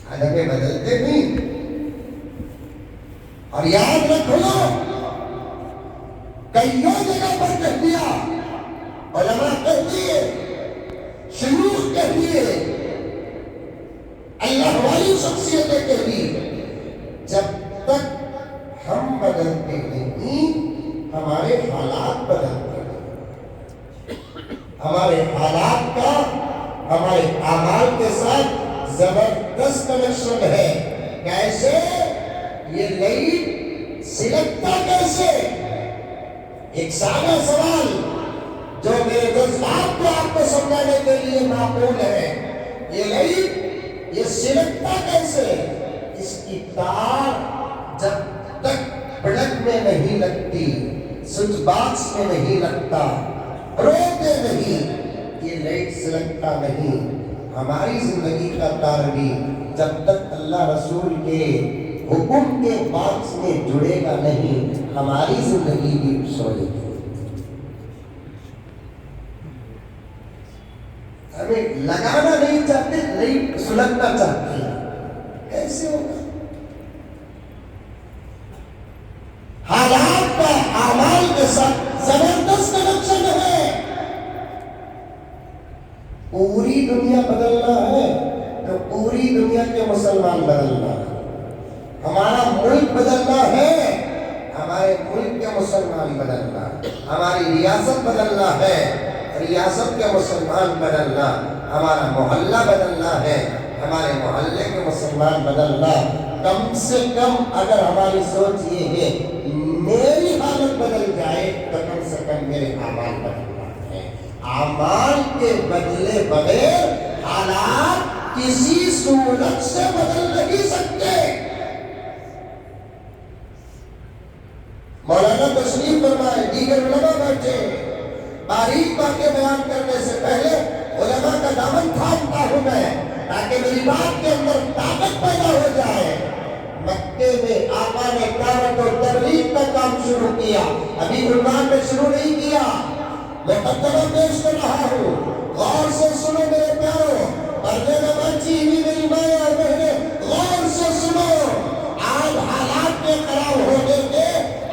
حالتیں بدلتے نہیں. اور یاد رکھو کئیوں جگہ پر کہہ دیا، علماء کہہ دیے، شیوخ کہہ دیے، اللہ والی شخصیتیں کہہ دی، جب تک ہم بدلتے نہیں ہمارے حالات بدلتے ہیں. ہمارے حالات کا ہمارے اعمال کے ساتھ زبردست کنیکشن ہے. کیسے؟ یہ لائٹ سلکتا کیسے؟ ایک سادہ سوال جو میرے جذبات کو آپ کو سمجھانے کے لیے معقول ہے. یہ لائٹ یہ سلکتا کیسے؟ اس کی تار جب تک پلگ میں نہیں لگتی، سوئچ باکس میں نہیں لگتا، روتے نہیں، یہ لائٹ سلکتا نہیں. ہماری زندگی کا تار بھی جب تک اللہ رسول کے حکم کے باکس میں جڑے گا نہیں، ہماری زندگی بھی سوئے گی. ہمیں لگانا نہیں چاہتے، لائٹ سلگنا چاہتے ہیں. کیسے ہوگا؟ حالات کا اعمال کے ساتھ زبردست کنیکشن ہے. پوری دنیا بدلنا ہے تو پوری دنیا کے مسلمان بدلنا ہے. ہمارا ملک بدلنا ہے، ہمارے ملک کے مسلمان بدلنا ہے. ہماری ریاست بدلنا ہے، ریاست کے مسلمان بدلنا. ہمارا محلہ بدلنا ہے، ہمارے محلے کے مسلمان بدلنا. کم سے کم اگر ہماری سوچ یہ ہے میری حالت بدل جائے تو کم سے کم میرے اعمال بدلنا ہے. اعمال کے بدلے بغیر حالات کسی صورت سے بدل نہیں سکتے. مولانا تشریف فرمائے، دیگر علماء بیٹھے. باریک باتیں بیان کرنے سے پہلے علماء کا دامن تھامتا ہوں میں تاکہ میری بات کے اندر طاقت پیدا ہو جائے. مکے میں آقا نے دعوت و تبلیغ کا کام شروع کیا، ابھی عنوان میں شروع نہیں کیا. مقدمہ پیش کر رہا ہوں، غور سے سنو میرے پیارو. پردے میں بچی ہوئی میری مائیں اور بہنیں، غور سے سنو. آج حالات میں خراب ہونے کے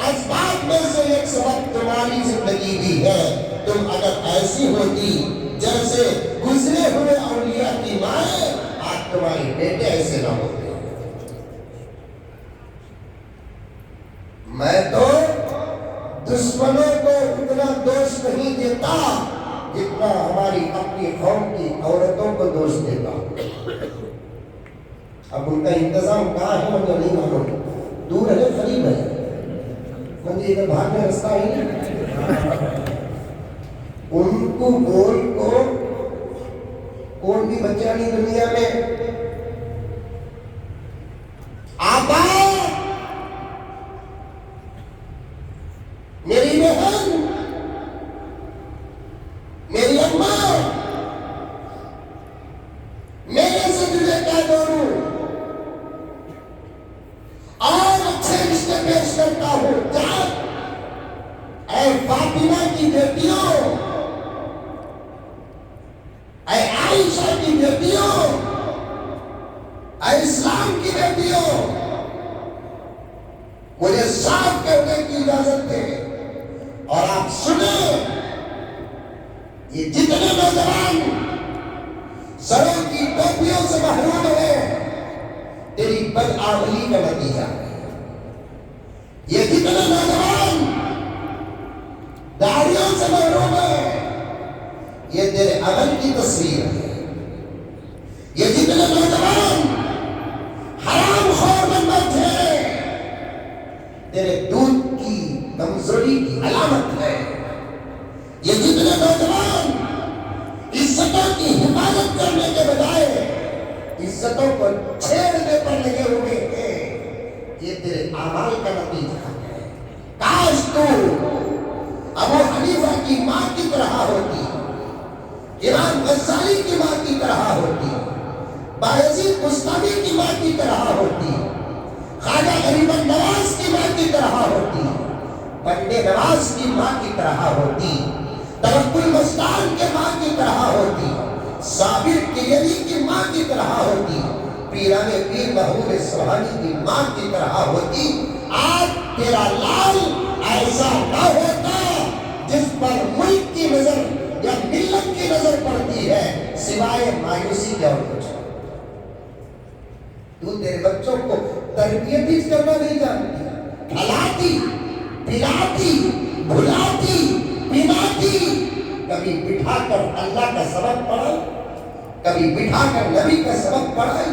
اسباب میں سے ایک سبب تمہاری زندگی بھی ہے. تم اگر ایسی ہوتی جیسے گزرے ہوئے اولیاء کی مائیں، آج تمہارے بیٹے ایسے نہ ہوتے. میں تو دشمنوں کو اتنا دوش نہیں دیتا جتنا ہماری اپنی قوم کی عورتوں کو دوش دیتا. اب ان کا انتظام کہاں ہے مجھے نہیں معلوم، دور ہے قریب ہے، مجھے ادھر بھاگنے رستہ ہی نہیں. ان کو بول کو کون بھی بچہ نہیں دنیا میں آبا میری بہن، میری اماں، میرے سے تجھے کیا کروں، اور اچھے رشتے پیش کرتا ہوں. جا اے فاطمہ کی بیٹیوں، اے عائشہ کی بیٹیوں، اے اسلام کی بیٹیوں، مجھے صاف کہنے کی اجازت دے. اور آپ سنیں، یہ جتنے نوجوان سروں کی ٹوپیوں سے محروم ہیں، تیری بدعملی کا نتیجہ ہے. یہ جتنے نوجوان داڑھیوں سے محروم ہیں، یہ تیرے عمل کی تصویر ہے. یہ جتنے نوجوان حرام خور بن بیٹھے ہیں، تیرے دودھ کی کمزوری کی علامت ہے. یہ جتنے نوجوان عزتوں کی حفاظت کرنے کے بجائے عزتوں کو چھیڑنے پر لگے ہوئے ہیں، یہ تیرے اعمال کا نتیجہ ہے. کاش تو ابو حنیفہ کی ماں کی طرح ہوتی، امام غزالی کی ماں کی طرح ہوتی، بایزید بستامی کی ماں کی طرح ہوتی، خواجہ غریب نواز کی ماں کی طرح ہوتی، بندے نواز کی ماں کی طرح ہوتی، توکل مستان کے ماں کی طرح ہوتی، صابر کلیری کی ماں کی طرح ہوتی. پیرانے پیر محمود سبحانی کی ماں کی طرح ہوتی، آج تیرا لال ایسا نہ ہوتا جس پر ملک کی نظر یا ملت کی نظر پڑتی ہے سوائے مایوسی کے اور کچھ۔ تو تیرے بچوں کو تربیت ہی کرنا نہیں جانتی، کھلاتی پلاتی بھلاتی پلاتی، کبھی بٹھا کر اللہ کا سبق پڑھائی، کبھی بٹھا کر نبی کا سبق پڑھائی،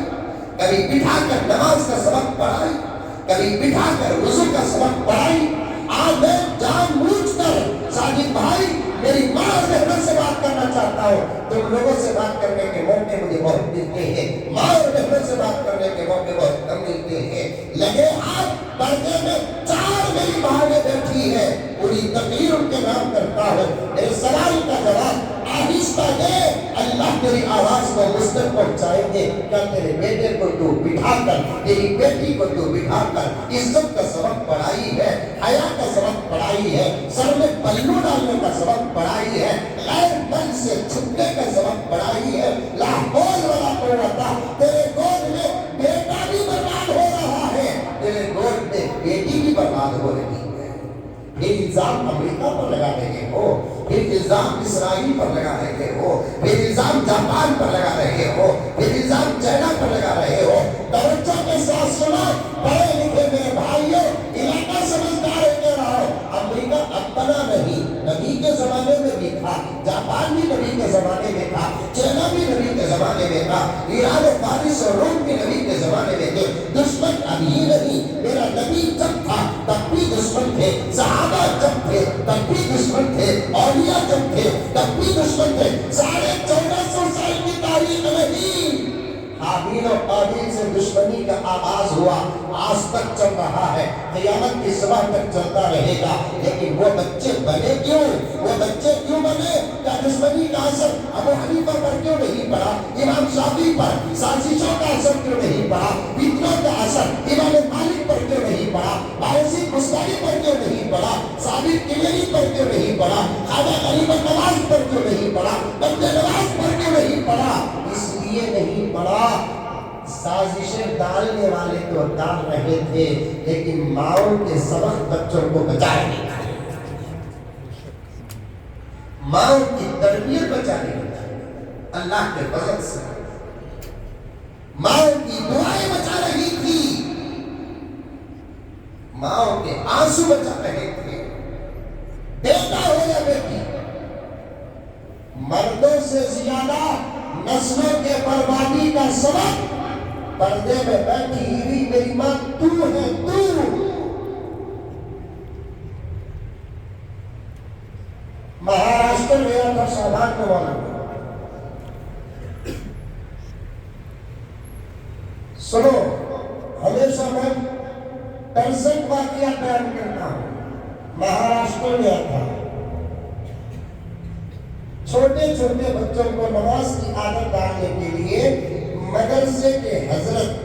کبھی بٹھا کر نماز کا سبق پڑھائی، کبھی بٹھا کر وضو کا سبق پڑھائی۔ آج میں جان بوجھ کر ساجد بھائی میری ماں اور بہنوں سے بات کرنا چاہتا ہوں۔ تم لوگوں سے بات کرنے کے موقع مجھے بہت ملتے ہیں، ماں اور بہنوں سے بات کرنے کے موقع بہت کم ملتے ہیں۔ لگے ہاتھ پردے میں 4 میری بہنیں بیٹھی ہے، پوری تقریر ان کے نام کرتا ہوں۔ میرے سوال کا جواب آہستہ دے، اللہ تیری آواز کو مجھ تک پہنچائیں گے۔ کیا تیرے بیٹے کو تو بٹھا کر، تیری بیٹی کو تو بٹھا کر عزت کا سبق پڑھائی ہے، حیا کا سبق پڑھائی ہے، سر میں پلو ڈالنے کا سبق پڑھائی ہے، غیر من سے چھپنے کا سبق پڑھائی ہے؟ لا حول ولا قوت۔ تیرے گود میں بیٹا بھی برباد ہو رہا ہے، تیرے گود میں بیٹی بھی برباد ہو رہی ہے۔ پھر الزام امریکہ پر لگا رہے ہو، پھر الزام اسرائیل پر لگا رہے ہو، پھر الزام جاپان پر لگا رہے ہو، پھر الزام چائنا پر لگا رہے ہو۔ توجہ کے ساتھ سنو پڑھے لکھے میرے بھائیوں، علاقہ سمجھدار ہے رہو۔ امریکہ اپنا نہیں، نبی کے زمانے میں بھی تھا، جاپان بھی نبی کے زمانے میں تھا، چائنا بھی نبی کے زمانے میں تھا، ایران و فارس اور روم بھی نبی کے زمانے میں تھے۔ دشمن ابھی نہیں، میرا نبی جب تھا تب بھی دشمن تھے، صحابہ جب تھے تب بھی دشمن تھے، اولیاء جب تھے تب بھی دشمن تھے۔ 1450 سال کی تاریخ نہیں، حابیل و قابیل سے دشمنی کا آغاز ہوا، آج تک چل رہا ہے، قیامت کی صبح تک چلتا رہے گا۔ لیکن وہ بچے بنے کیوں؟ وہ بچے کیوں بنے؟ کیا دشمنی کا اثر ابو حنیفہ پر کیوں نہیں پڑا؟ امام شافعی پر سازشوں کا اثر کیوں نہیں پڑا؟ فتنوں کا اثر امام مالک پر کیوں نہیں پڑا؟ باوزی مستعی پر کیوں نہیں پڑا؟ ثابت کلیری پر کیوں نہیں پڑا؟ خواجہ غریب نواز پر کیوں نہیں پڑا؟ بندے نواز پر کیوں نہیں پڑا؟ اس لیے نہیں پڑا، سازشیں ڈالنے والے تو ڈال رہے تھے، لیکن ماؤں کے سبق بچوں کو بچائے نہیں، ماؤں کی تربیت بچانے کی اللہ کے فضل سے ماؤں کی دعائیں بچا رہی تھی، ماؤں کے آنسو بچا رہے تھے۔ بیٹا ہو یا بیٹی، مردوں سے زیادہ نسلوں کے بربادی کا سبب پردے میں بیٹھی ہوئی میری ماں تو ہے، تو۔ مہاراشٹر گیا تھا شابان کے مولانا، سنو ہمیشہ میں ترسک واقعہ بیان کرتا ہوں۔ مہاراشٹر گیا تھا، چھوٹے چھوٹے بچوں کو نماز کی عادت ڈالنے کے لیے مدرسے کے حضرت،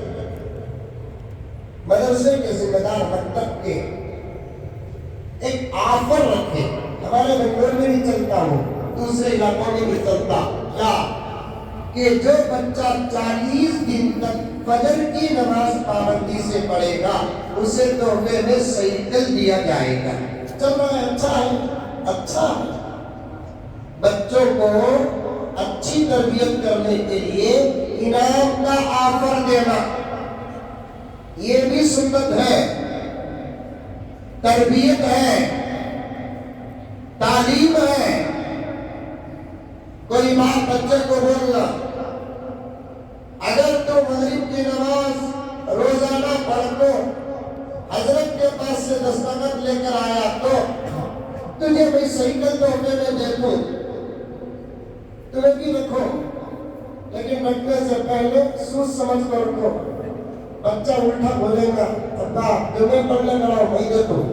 مدرسے کے ذمہ دار مکتب کے ایک آفر رکھے، ہمارے بنگلور میں بھی چلتا ہوں، دوسرے علاقوں میں بھی چلتا، کیا کہ جو بچہ 40 دن تک فجر کی نماز پابندی سے پڑھے گا اسے تحفے میں سائیکل دیا جائے گا۔ چل رہا ہے، اچھا ہے، اچھا۔ بچوں کو اچھی تربیت کرنے کے لیے انعام کا آفر دینا، یہ بھی سنت ہے، تربیت ہے، تعلیم ہے۔ کوئی بات بچے کو بولنا، اگر تو مغرب کی نماز روزانہ پڑھ کو حضرت کے پاس سے دستخط لے کر آیا تو تجھے میں سائیکل تحفے میں دے دوں، تمہیں بھی رکھو، لیکن رکھنے سے پہلے سوچ سمجھ کر رکھو۔ بچہ الٹا بولے گا، ابا تمہیں پڑھنے لگاؤ میں دے دوں۔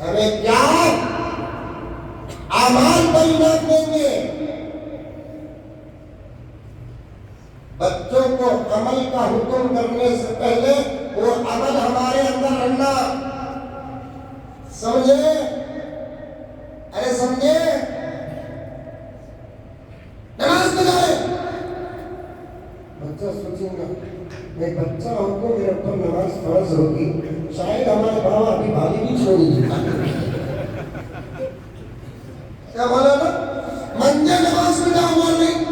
ہمیں کیا اعمال پر انعام دیں گے؟ بچوں کو عمل کا حکم کرنے سے پہلے وہ عمل ہمارے اندر رہنا، سمجھے؟ ارے سمجھے؟ میں بچہ ہوں تو میرے اوپر نماز فرض ہوگی، شاید ہمارے بابا ابھی بھالی بھی چھوڑی نہیں کیا بولا نا منجے نماز میں جاؤ مار نہیں.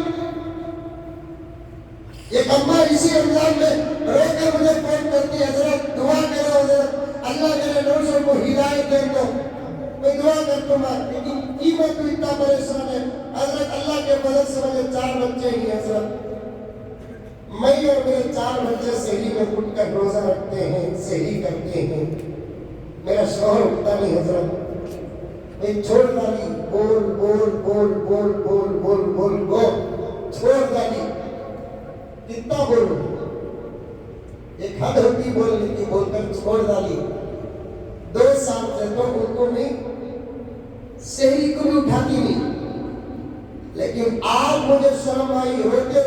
ایک اماں اسی رمضان میں رو کر مجھے فون کرتی، حضرت دعا کرو حضرت اللہ میرے نوشوں کو ہدایت دے دو. میں دعا کرتا ہوں لیکن قیمت تو اتنا پریشان ہے حضرت، اللہ کے فضل سے مجھے 4 بچے ہی حضرت، میں اور میرے 4 بچے سحری میں اٹھ کر روزہ رکھتے ہیں، سحری کرتے ہیں. میرا شوہر اٹھتا نہیں حضرت، میں چھوڑ ڈالی بول بول بول بول بول بول بول بول چھوڑ ڈالی. کتنا بولوں، ایک حد ہوتی بولنے کی، بول کر چھوڑ ڈالی. 2 سال سے تو ان کو میں سحری کو بھی اٹھاتی نہیں، لیکن آج مجھے شرم آئی، روتے